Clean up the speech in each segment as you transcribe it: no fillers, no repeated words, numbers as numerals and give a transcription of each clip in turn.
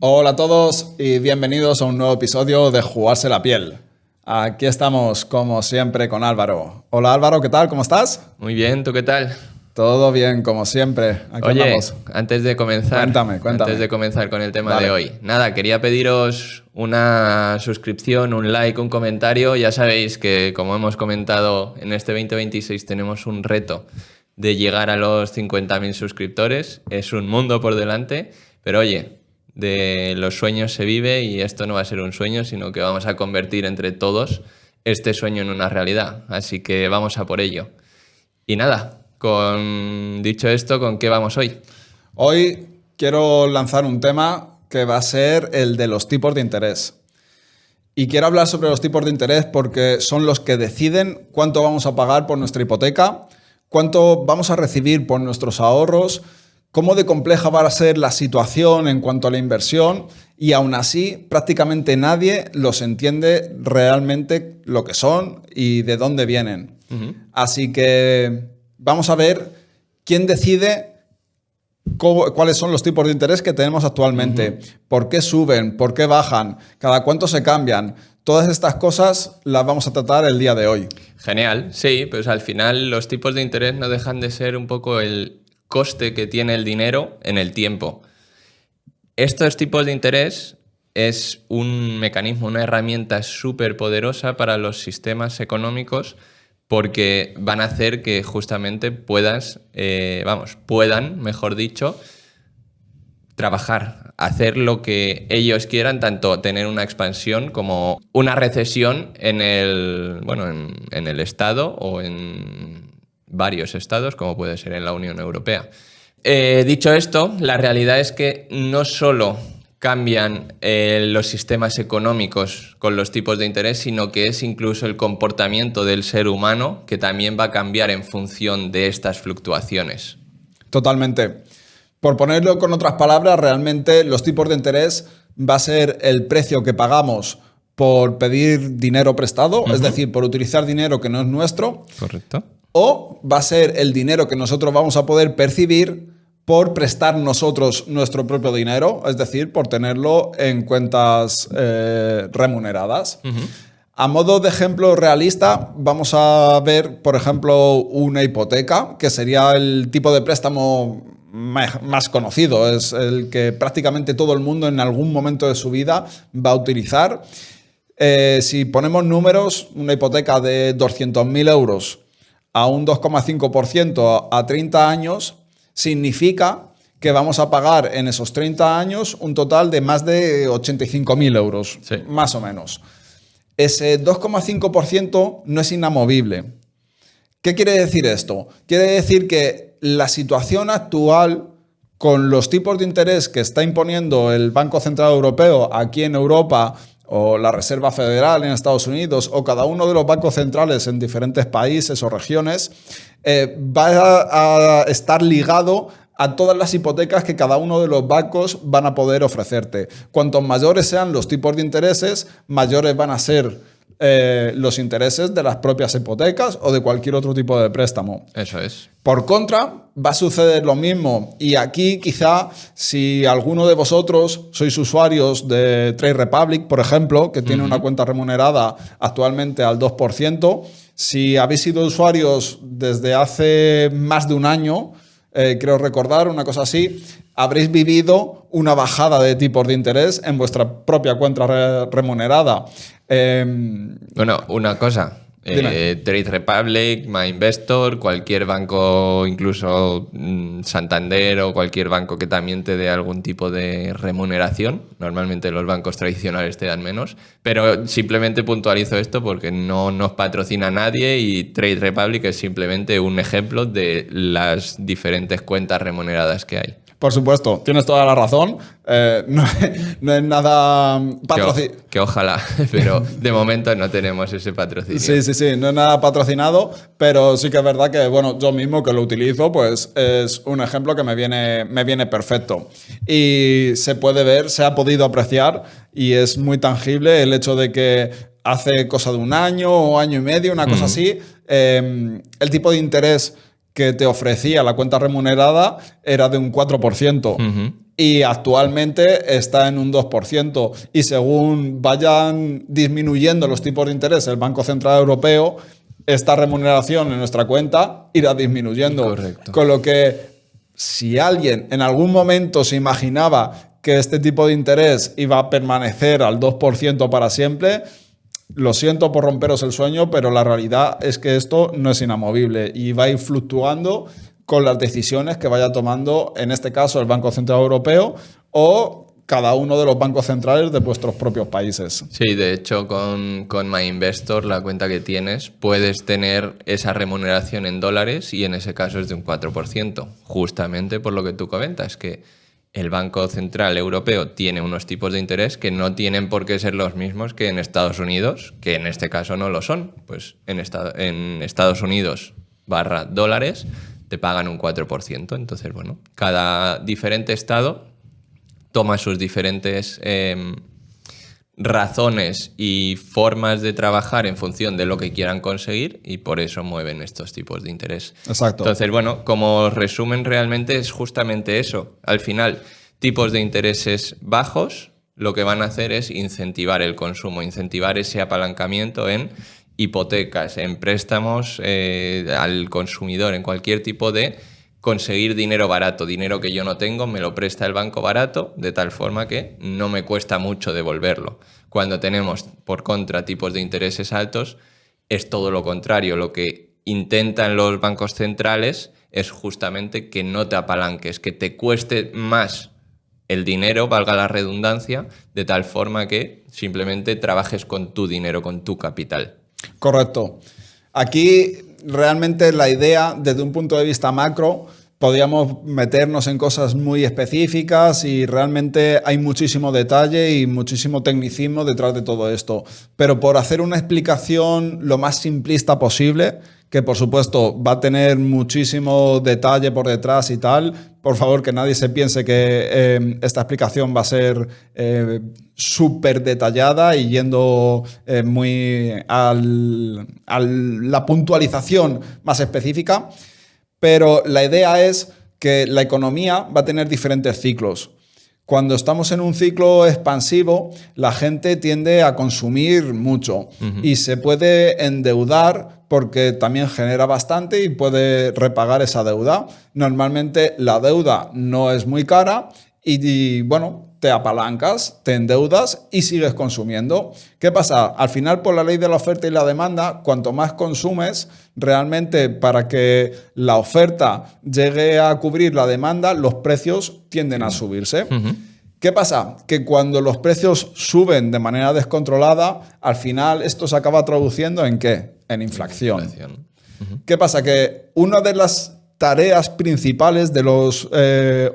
Hola a todos y bienvenidos a un nuevo episodio de Jugarse la Piel. Aquí estamos, como siempre, con Álvaro. Hola Álvaro, ¿qué tal? ¿Cómo estás? Muy bien, ¿tú qué tal? Todo bien, como siempre. Aquí Oye, andamos. antes de comenzar, Cuéntame. antes de comenzar con el tema Vale. de hoy, nada, quería pediros una suscripción, un like, un comentario. Ya sabéis que, como hemos comentado, en este 2026 tenemos un reto de llegar a los 50.000 suscriptores. Es un mundo por delante, pero oye, de los sueños se vive y esto no va a ser un sueño, sino que vamos a convertir entre todos este sueño en una realidad. Así que vamos a por ello. Y nada, dicho esto, ¿con qué vamos hoy? Hoy quiero lanzar un tema que va a ser el de los tipos de interés. Y quiero hablar sobre los tipos de interés porque son los que deciden cuánto vamos a pagar por nuestra hipoteca, cuánto vamos a recibir por nuestros ahorros, cómo de compleja va a ser la situación en cuanto a la inversión, y aún así prácticamente nadie los entiende realmente lo que son y de dónde vienen. Así que vamos a ver quién decide cuáles son los tipos de interés que tenemos actualmente, por qué suben, por qué bajan, cada cuánto se cambian. Todas estas cosas las vamos a tratar el día de hoy. Genial, sí, pues al final los tipos de interés no dejan de ser un poco el coste que tiene el dinero en el tiempo. Estos tipos de interés es un mecanismo, una herramienta súper poderosa para los sistemas económicos porque van a hacer que justamente puedan, mejor dicho, trabajar, hacer lo que ellos quieran, tanto tener una expansión como una recesión en el Estado o en varios estados, como puede ser en la Unión Europea. Dicho esto, la realidad es que no solo cambian los sistemas económicos con los tipos de interés, sino que es incluso el comportamiento del ser humano que también va a cambiar en función de estas fluctuaciones. Totalmente. Por ponerlo con otras palabras, realmente los tipos de interés va a ser el precio que pagamos por pedir dinero prestado, es decir, por utilizar dinero que no es nuestro. Correcto. O va a ser el dinero que nosotros vamos a poder percibir por prestar nosotros nuestro propio dinero, es decir, por tenerlo en cuentas remuneradas. A modo de ejemplo realista, vamos a ver, por ejemplo, una hipoteca, que sería el tipo de préstamo más conocido, es el que prácticamente todo el mundo en algún momento de su vida va a utilizar. Si ponemos números, una hipoteca de 200.000 euros a un 2,5% a 30 años, significa que vamos a pagar en esos 30 años un total de más de 85.000 euros, Sí. más o menos. Ese 2,5% no es inamovible. ¿Qué quiere decir esto? Quiere decir que la situación actual, con los tipos de interés que está imponiendo el Banco Central Europeo aquí en Europa, o la Reserva Federal en Estados Unidos, o cada uno de los bancos centrales en diferentes países o regiones, va a estar ligado a todas las hipotecas que cada uno de los bancos van a poder ofrecerte. Cuantos mayores sean los tipos de intereses, mayores van a ser los intereses de las propias hipotecas o de cualquier otro tipo de préstamo. Eso es. Por contra, va a suceder lo mismo. Y aquí quizá, si alguno de vosotros sois usuarios de Trade Republic, por ejemplo, que tiene una cuenta remunerada actualmente al 2%, si habéis sido usuarios desde hace más de un año, creo recordar, una cosa así, habréis vivido una bajada de tipos de interés en vuestra propia cuenta remunerada. Bueno, una cosa. Trade Republic, MyInvestor, cualquier banco, incluso Santander o cualquier banco que también te dé algún tipo de remuneración. Normalmente los bancos tradicionales te dan menos, pero simplemente puntualizo esto porque no nos patrocina nadie y Trade Republic es simplemente un ejemplo de las diferentes cuentas remuneradas que hay. Por supuesto, tienes toda la razón. No es nada patrocinado. Que ojalá, pero de momento no tenemos ese patrocinio. Sí, no es nada patrocinado, pero sí que es verdad que, bueno, yo mismo que lo utilizo, pues es un ejemplo que me viene perfecto. Y se puede ver, se ha podido apreciar y es muy tangible el hecho de que hace cosa de un año o año y medio, una cosa así, el tipo de interés que te ofrecía la cuenta remunerada era de un 4%. Y actualmente está en un 2%. Y según vayan disminuyendo los tipos de interés el Banco Central Europeo, esta remuneración en nuestra cuenta irá disminuyendo. Correcto. Con lo que, si alguien en algún momento se imaginaba que este tipo de interés iba a permanecer al 2% para siempre, lo siento por romperos el sueño, pero la realidad es que esto no es inamovible y va a ir fluctuando con las decisiones que vaya tomando, en este caso, el Banco Central Europeo o cada uno de los bancos centrales de vuestros propios países. Sí, de hecho, con MyInvestor, la cuenta que tienes, puedes tener esa remuneración en dólares y en ese caso es de un 4%, justamente por lo que tú comentas, que el Banco Central Europeo tiene unos tipos de interés que no tienen por qué ser los mismos que en Estados Unidos, que en este caso no lo son. Pues en Estados Unidos /dólares te pagan un 4%. Entonces, bueno, cada diferente estado toma sus diferentes razones y formas de trabajar en función de lo que quieran conseguir y por eso mueven estos tipos de interés. Exacto. Entonces, bueno, como resumen realmente es justamente eso. Al final, tipos de intereses bajos lo que van a hacer es incentivar el consumo, incentivar ese apalancamiento en hipotecas, en préstamos al consumidor, en cualquier tipo de conseguir dinero barato, dinero que yo no tengo, me lo presta el banco barato, de tal forma que no me cuesta mucho devolverlo. Cuando tenemos, por contra, tipos de intereses altos, es todo lo contrario. Lo que intentan los bancos centrales es justamente que no te apalanques, que te cueste más el dinero, valga la redundancia, de tal forma que simplemente trabajes con tu dinero, con tu capital. Correcto. Aquí realmente la idea, desde un punto de vista macro, podríamos meternos en cosas muy específicas y realmente hay muchísimo detalle y muchísimo tecnicismo detrás de todo esto. Pero por hacer una explicación lo más simplista posible, que por supuesto va a tener muchísimo detalle por detrás y tal, por favor que nadie se piense que esta explicación va a ser súper detallada y yendo muy a la puntualización más específica. Pero la idea es que la economía va a tener diferentes ciclos. Cuando estamos en un ciclo expansivo, la gente tiende a consumir mucho y se puede endeudar porque también genera bastante y puede repagar esa deuda. Normalmente la deuda no es muy cara y bueno, te apalancas, te endeudas y sigues consumiendo. ¿Qué pasa? Al final, por la ley de la oferta y la demanda, cuanto más consumes, realmente para que la oferta llegue a cubrir la demanda, los precios tienden a subirse. ¿Qué pasa? Que cuando los precios suben de manera descontrolada, al final esto se acaba traduciendo ¿en qué? En inflación. ¿Qué pasa? Que una de las tareas principales de los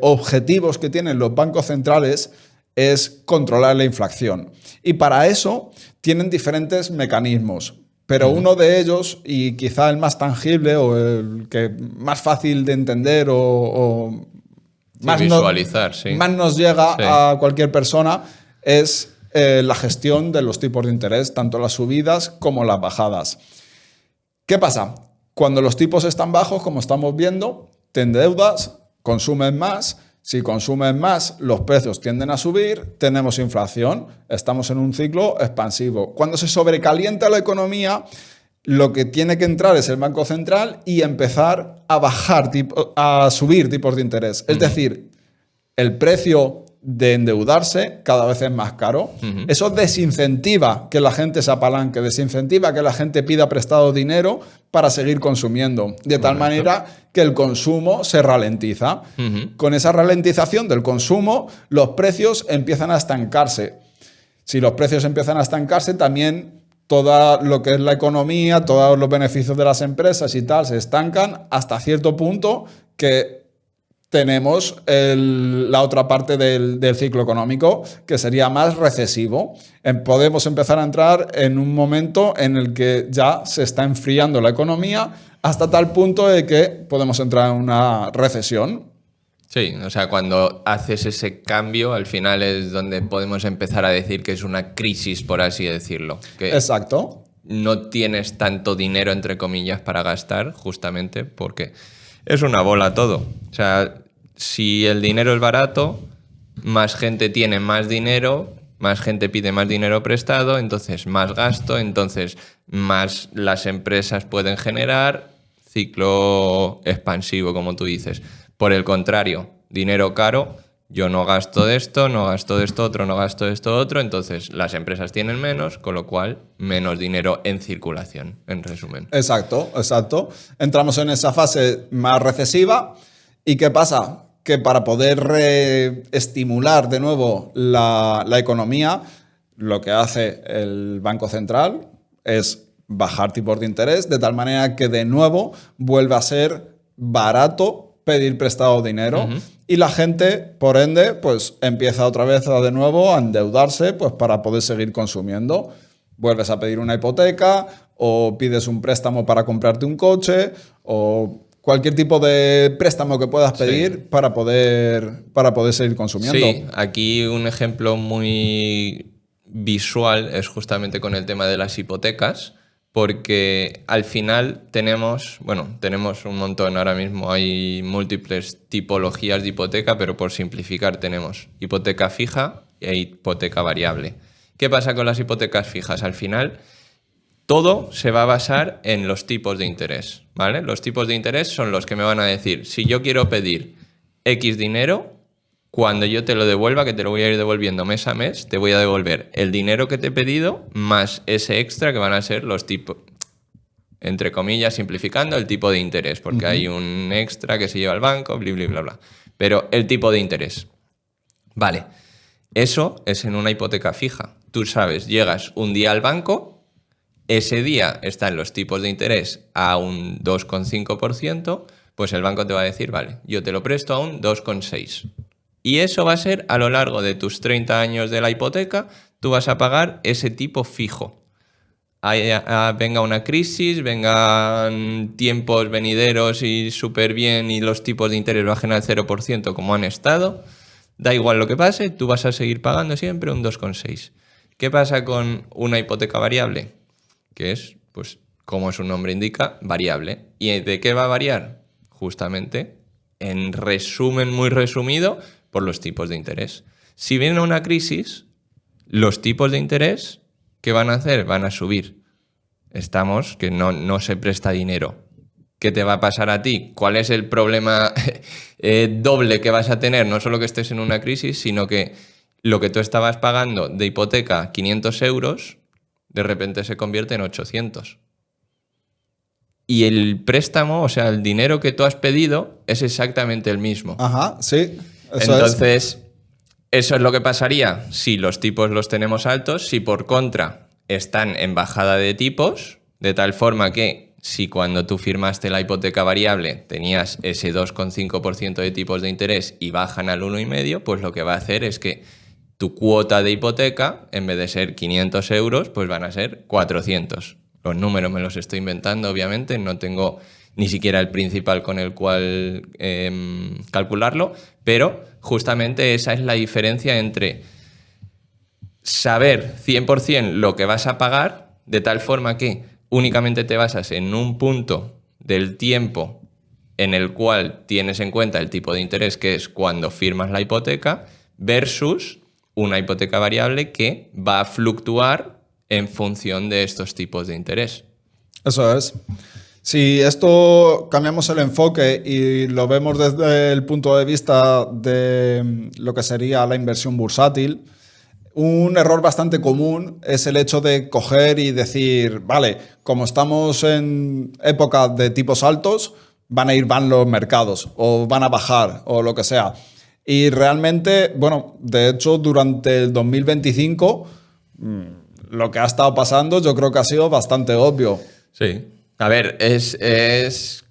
objetivos que tienen los bancos centrales es controlar la inflación. Y para eso tienen diferentes mecanismos. Pero uno de ellos, y quizá el más tangible o el que más fácil de entender o más visualizar, más nos llega a cualquier persona, es la gestión de los tipos de interés, tanto las subidas como las bajadas. ¿Qué pasa? Cuando los tipos están bajos, como estamos viendo, te endeudas, consumes más. Si consumes más, los precios tienden a subir, tenemos inflación, estamos en un ciclo expansivo. Cuando se sobrecalienta la economía, lo que tiene que entrar es el Banco Central y empezar a subir tipos de interés. Es decir, el precio de endeudarse cada vez es más caro. Eso desincentiva que la gente se apalanque, desincentiva que la gente pida prestado dinero para seguir consumiendo, de tal manera que el consumo se ralentiza. Con esa ralentización del consumo, los precios empiezan a estancarse. Si los precios empiezan a estancarse, también todo lo que es la economía, todos los beneficios de las empresas y tal se estancan hasta cierto punto que tenemos la otra parte del ciclo económico, que sería más recesivo. Podemos empezar a entrar en un momento en el que ya se está enfriando la economía hasta tal punto de que podemos entrar en una recesión. Sí, o sea, cuando haces ese cambio, al final es donde podemos empezar a decir que es una crisis, por así decirlo. Que Exacto. no tienes tanto dinero, entre comillas, para gastar, justamente porque es una bola todo. O sea, si el dinero es barato, más gente tiene más dinero, más gente pide más dinero prestado, entonces más gasto, entonces más las empresas pueden generar, ciclo expansivo, como tú dices. Por el contrario, dinero caro, yo no gasto de esto, no gasto de esto otro, no gasto de esto otro, entonces las empresas tienen menos, con lo cual menos dinero en circulación, en resumen. Exacto, exacto. Entramos en esa fase más recesiva. ¿Y qué pasa? Que para poder estimular de nuevo la economía, lo que hace el Banco Central es bajar tipos de interés de tal manera que de nuevo vuelve a ser barato pedir prestado dinero. Y la gente, por ende, pues empieza otra vez de nuevo a endeudarse pues, para poder seguir consumiendo. Vuelves a pedir una hipoteca o pides un préstamo para comprarte un coche o cualquier tipo de préstamo que puedas pedir para poder seguir consumiendo. Sí, aquí un ejemplo muy visual es justamente con el tema de las hipotecas, porque al final tenemos un montón ahora mismo, hay múltiples tipologías de hipoteca, pero por simplificar tenemos hipoteca fija e hipoteca variable. ¿Qué pasa con las hipotecas fijas? Al final todo se va a basar en los tipos de interés, ¿vale? Los tipos de interés son los que me van a decir, si yo quiero pedir X dinero, cuando yo te lo devuelva, que te lo voy a ir devolviendo mes a mes, te voy a devolver el dinero que te he pedido más ese extra que van a ser los tipos, entre comillas, simplificando, el tipo de interés, porque hay un extra que se lleva al banco, bla, bla, bla, bla. Pero el tipo de interés. Vale, eso es en una hipoteca fija. Tú sabes, llegas un día al banco, ese día están los tipos de interés a un 2,5%, pues el banco te va a decir, vale, yo te lo presto a un 2,6%. Y eso va a ser a lo largo de tus 30 años de la hipoteca, tú vas a pagar ese tipo fijo. Venga una crisis, vengan tiempos venideros y súper bien y los tipos de interés bajen al 0% como han estado, da igual lo que pase, tú vas a seguir pagando siempre un 2,6%. ¿Qué pasa con una hipoteca variable? Que es, pues, como su nombre indica, variable. ¿Y de qué va a variar? Justamente, en resumen muy resumido, por los tipos de interés. Si viene una crisis, los tipos de interés, ¿qué van a hacer? Van a subir. Estamos que no se presta dinero. ¿Qué te va a pasar a ti? ¿Cuál es el problema doble que vas a tener? No solo que estés en una crisis, sino que lo que tú estabas pagando de hipoteca, 500 euros, de repente se convierte en 800. Y el préstamo, o sea, el dinero que tú has pedido, es exactamente el mismo. Ajá, sí. Entonces, eso es lo que pasaría si los tipos los tenemos altos, si por contra están en bajada de tipos, de tal forma que si cuando tú firmaste la hipoteca variable tenías ese 2,5% de tipos de interés y bajan al 1,5%, pues lo que va a hacer es que tu cuota de hipoteca, en vez de ser 500 euros, pues van a ser 400. Los números me los estoy inventando, obviamente, no tengo ni siquiera el principal con el cual calcularlo, pero justamente esa es la diferencia entre saber 100% lo que vas a pagar, de tal forma que únicamente te basas en un punto del tiempo en el cual tienes en cuenta el tipo de interés, que es cuando firmas la hipoteca, versus una hipoteca variable que va a fluctuar en función de estos tipos de interés. Eso es. Si esto cambiamos el enfoque y lo vemos desde el punto de vista de lo que sería la inversión bursátil, un error bastante común es el hecho de coger y decir, vale, como estamos en época de tipos altos, van los mercados o van a bajar o lo que sea. Y realmente, bueno, de hecho, durante el 2025, lo que ha estado pasando yo creo que ha sido bastante obvio. Sí. A ver, es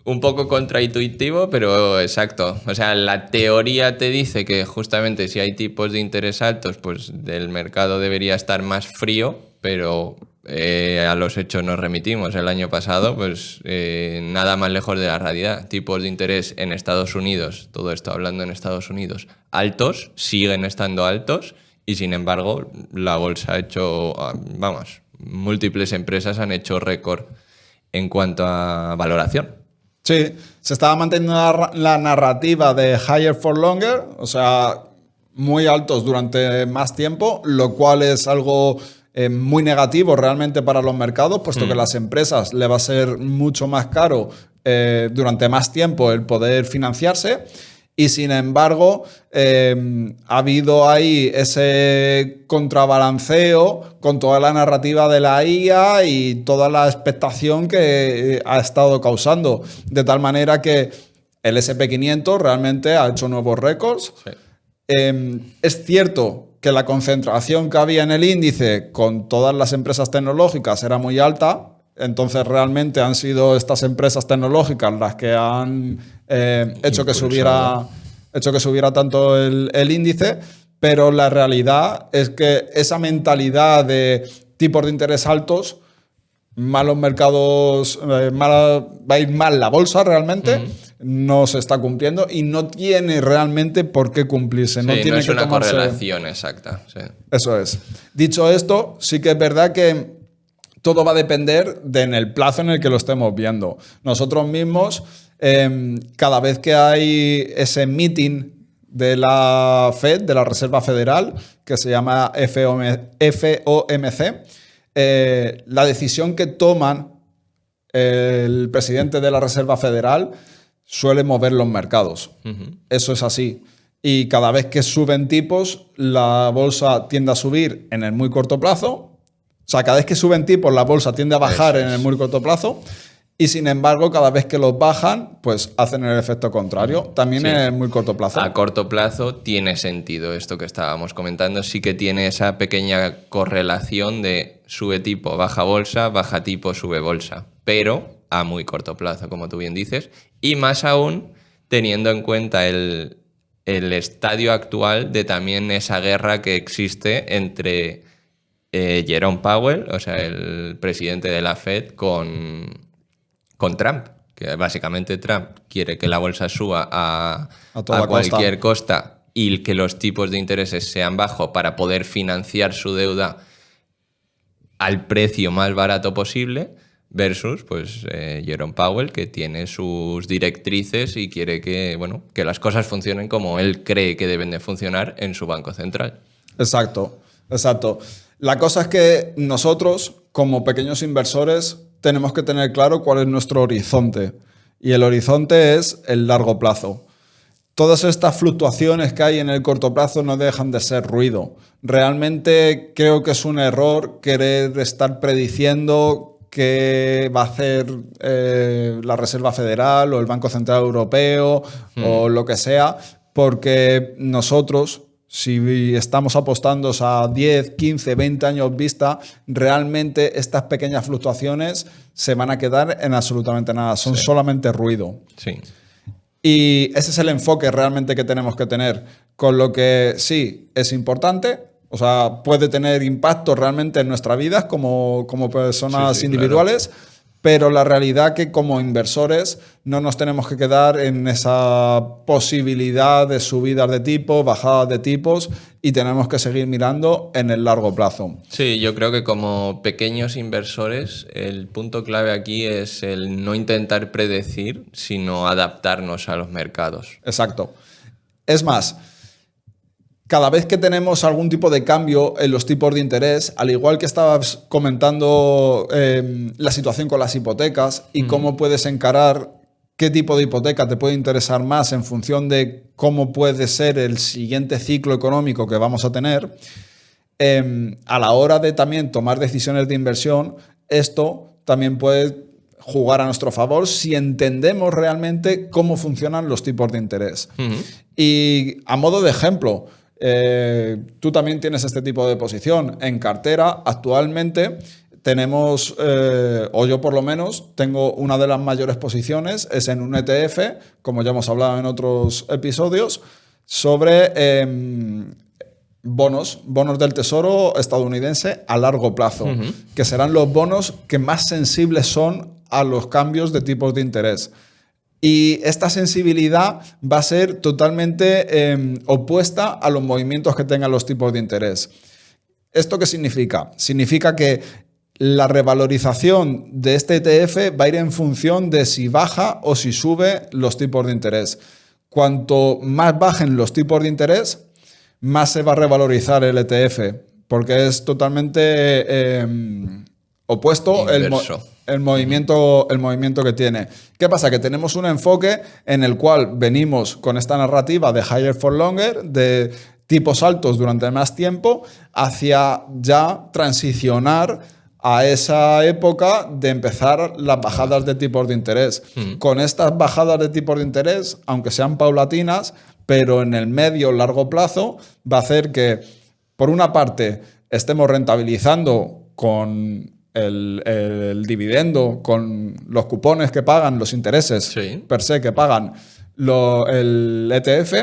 un poco contraintuitivo, pero exacto. O sea, la teoría te dice que justamente si hay tipos de interés altos, pues el mercado debería estar más frío, pero a los hechos nos remitimos. El año pasado, pues nada más lejos de la realidad. Tipos de interés en Estados Unidos, todo esto hablando en Estados Unidos, altos, siguen estando altos y sin embargo la bolsa ha hecho, vamos, múltiples empresas han hecho récord en cuanto a valoración. Sí, se estaba manteniendo la narrativa de higher for longer, o sea, muy altos durante más tiempo, lo cual es algo muy negativo realmente para los mercados, puesto que a las empresas le va a ser mucho más caro durante más tiempo el poder financiarse. Y sin embargo, ha habido ahí ese contrabalanceo con toda la narrativa de la IA y toda la expectación que ha estado causando. De tal manera que el SP500 realmente ha hecho nuevos récords. Sí. Es cierto que la concentración que había en el índice con todas las empresas tecnológicas era muy alta. Entonces realmente han sido estas empresas tecnológicas las que han hecho que subiera tanto el índice, pero la realidad es que esa mentalidad de tipos de interés altos, malos mercados, va a ir mal la bolsa realmente, no se está cumpliendo y no tiene realmente por qué cumplirse. Sí, no tiene no es que una tomarse... correlación exacta. Sí. Eso es. Dicho esto, sí que es verdad que todo va a depender en el plazo en el que lo estemos viendo. Nosotros mismos, cada vez que hay ese meeting de la Fed, de la Reserva Federal, que se llama FOMC, la decisión que toman el presidente de la Reserva Federal suele mover los mercados. Eso es así. Y cada vez que suben tipos, la bolsa tiende a subir en el muy corto plazo. O sea, cada vez que suben tipos, la bolsa tiende a bajar en el muy corto plazo. Y sin embargo, cada vez que los bajan, pues hacen el efecto contrario, también en el muy corto plazo. A corto plazo tiene sentido esto que estábamos comentando. Sí que tiene esa pequeña correlación de sube tipo, baja bolsa, baja tipo, sube bolsa. Pero a muy corto plazo, como tú bien dices. Y más aún teniendo en cuenta el estadio actual de también esa guerra que existe entre Jerome Powell, o sea, el presidente de la Fed, con Trump. Que básicamente Trump quiere que la bolsa suba a cualquier costa y que los tipos de intereses sean bajos para poder financiar su deuda al precio más barato posible. Versus, pues, Jerome Powell, que tiene sus directrices y quiere que las cosas funcionen como él cree que deben de funcionar en su banco central. Exacto, exacto. La cosa es que nosotros, como pequeños inversores, tenemos que tener claro cuál es nuestro horizonte. Y el horizonte es el largo plazo. Todas estas fluctuaciones que hay en el corto plazo no dejan de ser ruido. Realmente creo que es un error querer estar prediciendo qué va a hacer la Reserva Federal o el Banco Central Europeo o lo que sea, porque nosotros, si estamos apostando a 10, 15, 20 años vista, realmente estas pequeñas fluctuaciones se van a quedar en absolutamente nada, son solamente ruido. Sí. Y ese es el enfoque realmente que tenemos que tener, con lo que sí, es importante. O sea, puede tener impacto realmente en nuestra vida como personas individuales, claro. Pero la realidad que como inversores no nos tenemos que quedar en esa posibilidad de subidas de tipos, bajadas de tipos, y tenemos que seguir mirando en el largo plazo. Sí, yo creo que como pequeños inversores el punto clave aquí es el no intentar predecir, sino adaptarnos a los mercados. Exacto. Es más, cada vez que tenemos algún tipo de cambio en los tipos de interés, al igual que estabas comentando la situación con las hipotecas y cómo puedes encarar qué tipo de hipoteca te puede interesar más en función de cómo puede ser el siguiente ciclo económico que vamos a tener, a la hora de también tomar decisiones de inversión, esto también puede jugar a nuestro favor si entendemos realmente cómo funcionan los tipos de interés. Y a modo de ejemplo, tú también tienes este tipo de posición en cartera. Actualmente tenemos, o yo por lo menos, tengo una de las mayores posiciones, es en un ETF, como ya hemos hablado en otros episodios, sobre bonos del Tesoro estadounidense a largo plazo, que serán los bonos que más sensibles son a los cambios de tipos de interés. Y esta sensibilidad va a ser totalmente opuesta a los movimientos que tengan los tipos de interés. ¿Esto qué significa? Significa que la revalorización de este ETF va a ir en función de si baja o si sube los tipos de interés. Cuanto más bajen los tipos de interés, más se va a revalorizar el ETF, porque es totalmente opuesto el movimiento que tiene. ¿Qué pasa? Que tenemos un enfoque en el cual venimos con esta narrativa de higher for longer, de tipos altos durante más tiempo, hacia ya transicionar a esa época de empezar las bajadas de tipos de interés. Con estas bajadas de tipos de interés, aunque sean paulatinas, pero en el medio o largo plazo, va a hacer que, por una parte, estemos rentabilizando con el dividendo, con los cupones que pagan, los intereses per se que pagan el ETF,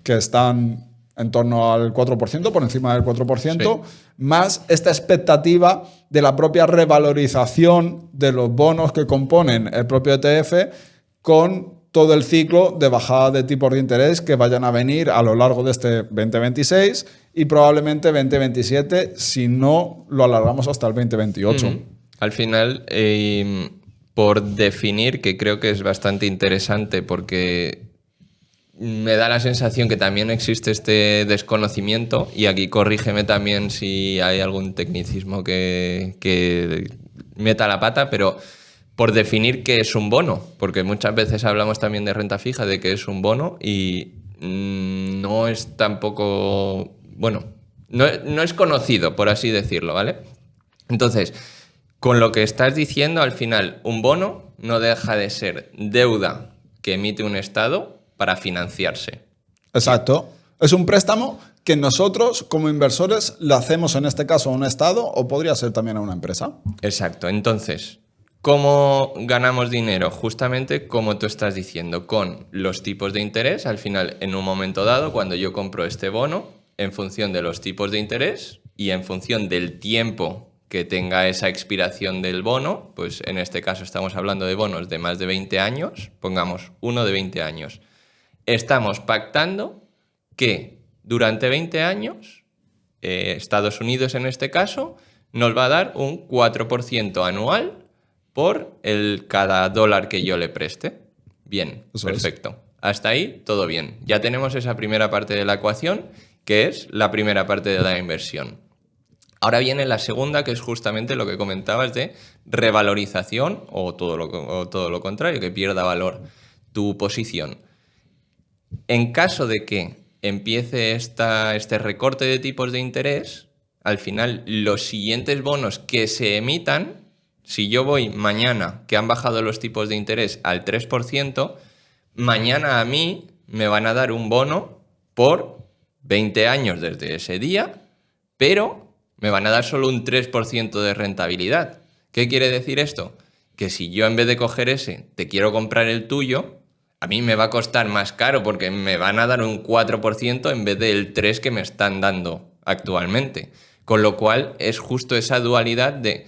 que están en torno al 4%, por encima del 4%, más esta expectativa de la propia revalorización de los bonos que componen el propio ETF con todo el ciclo de bajada de tipos de interés que vayan a venir a lo largo de este 2026 y probablemente 2027, si no lo alargamos hasta el 2028. Al final, por definir, que creo que es bastante interesante porque me da la sensación que también existe este desconocimiento, y aquí corrígeme también si hay algún tecnicismo que meta la pata, pero por definir qué es un bono, porque muchas veces hablamos también de renta fija, de qué es un bono, y no es tampoco, bueno, no es conocido, por así decirlo, ¿vale? Entonces, con lo que estás diciendo, al final, un bono no deja de ser deuda que emite un Estado para financiarse. Exacto. Es un préstamo que nosotros, como inversores, le hacemos en este caso a un Estado o podría ser también a una empresa. Exacto. Entonces, ¿cómo ganamos dinero? Justamente como tú estás diciendo, con los tipos de interés. Al final, en un momento dado, cuando yo compro este bono, en función de los tipos de interés y en función del tiempo que tenga esa expiración del bono, pues en este caso estamos hablando de bonos de más de 20 años, pongamos uno de 20 años. Estamos pactando que durante 20 años, Estados Unidos en este caso, nos va a dar un 4% anual por cada dólar que yo le preste. Bien, eso perfecto. Hasta ahí, todo bien. Ya tenemos esa primera parte de la ecuación, que es la primera parte de la inversión. Ahora viene la segunda, que es justamente lo que comentabas de revalorización o todo lo contrario, que pierda valor tu posición. En caso de que empiece este recorte de tipos de interés, al final los siguientes bonos que se emitan, si yo voy mañana que han bajado los tipos de interés al 3%, mañana a mí me van a dar un bono por 20 años desde ese día, pero me van a dar solo un 3% de rentabilidad. ¿Qué quiere decir esto? Que si yo en vez de coger ese te quiero comprar el tuyo, a mí me va a costar más caro porque me van a dar un 4% en vez del 3% que me están dando actualmente. Con lo cual es justo esa dualidad de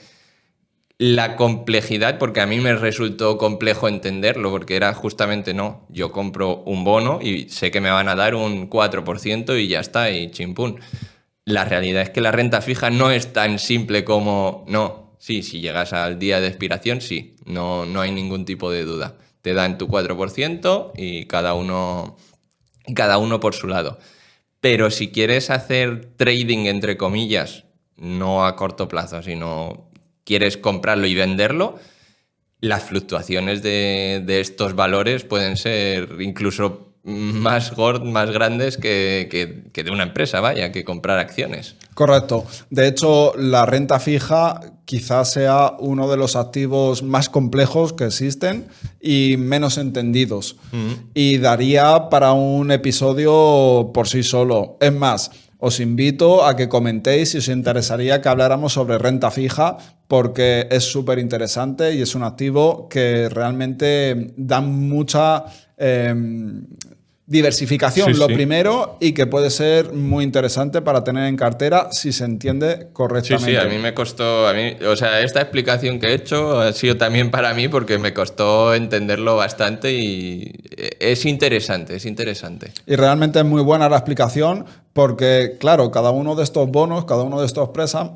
la complejidad, porque a mí me resultó complejo entenderlo, porque era justamente no, yo compro un bono y sé que me van a dar un 4% y ya está, y chimpún. La realidad es que la renta fija no es tan simple como, no, sí, si llegas al día de expiración, sí, no hay ningún tipo de duda. Te dan tu 4% y cada uno por su lado. Pero si quieres hacer trading, entre comillas, no a corto plazo, sino quieres comprarlo y venderlo, las fluctuaciones de estos valores pueden ser incluso más grandes que de una empresa, vaya, que comprar acciones. Correcto. De hecho, la renta fija quizás sea uno de los activos más complejos que existen y menos entendidos. Y daría para un episodio por sí solo. Es más, os invito a que comentéis si os interesaría que habláramos sobre renta fija, porque es súper interesante y es un activo que realmente da mucha diversificación, lo primero, y que puede ser muy interesante para tener en cartera si se entiende correctamente. Sí, a mí me costó, o sea, esta explicación que he hecho ha sido también para mí porque me costó entenderlo bastante y es interesante, es interesante. Y realmente es muy buena la explicación porque, claro, cada uno de estos bonos, cada uno de estos préstamos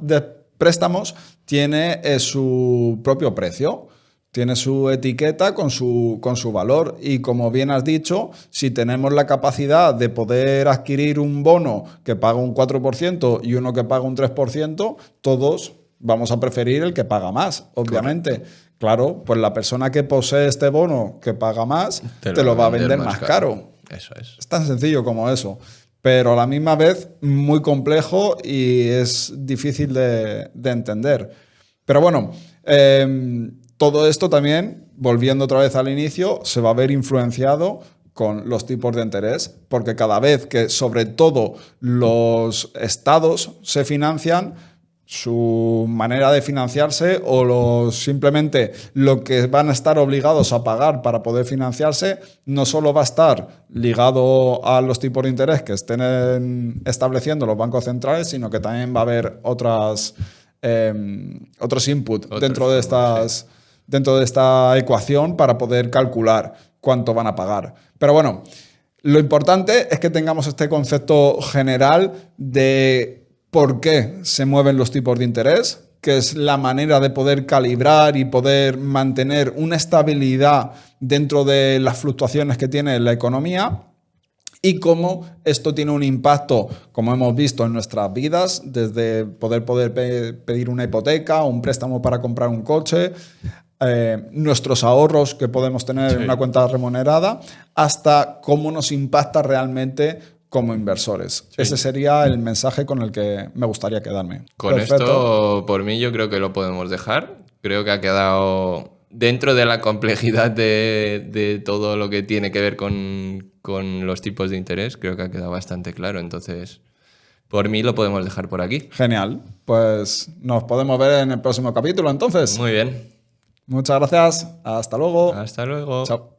préstamos tiene su propio precio. Tiene su etiqueta con su valor y, como bien has dicho, si tenemos la capacidad de poder adquirir un bono que paga un 4% y uno que paga un 3%, todos vamos a preferir el que paga más, obviamente. Correcto. Claro, pues la persona que posee este bono que paga más te lo va a vender más caro. Eso es. Es tan sencillo como eso. Pero a la misma vez muy complejo y es difícil de entender. Pero bueno, todo esto también, volviendo otra vez al inicio, se va a ver influenciado con los tipos de interés, porque cada vez que, sobre todo, los estados se financian, su manera de financiarse o simplemente lo que van a estar obligados a pagar para poder financiarse no solo va a estar ligado a los tipos de interés que estén estableciendo los bancos centrales, sino que también va a haber otros inputs dentro de esta ecuación para poder calcular cuánto van a pagar. Pero bueno, lo importante es que tengamos este concepto general de por qué se mueven los tipos de interés, que es la manera de poder calibrar y poder mantener una estabilidad dentro de las fluctuaciones que tiene la economía, y cómo esto tiene un impacto, como hemos visto, en nuestras vidas, desde poder pedir una hipoteca, un préstamo para comprar un coche, nuestros ahorros que podemos tener en una cuenta remunerada, hasta cómo nos impacta realmente como inversores. Sí. Ese sería el mensaje con el que me gustaría quedarme. Con esto, por mí, yo creo que lo podemos dejar. Creo que ha quedado dentro de la complejidad de todo lo que tiene que ver con los tipos de interés. Creo que ha quedado bastante claro. Entonces, por mí lo podemos dejar por aquí. Genial. Pues nos podemos ver en el próximo capítulo, entonces. Muy bien. Muchas gracias. Hasta luego. Hasta luego. Chao.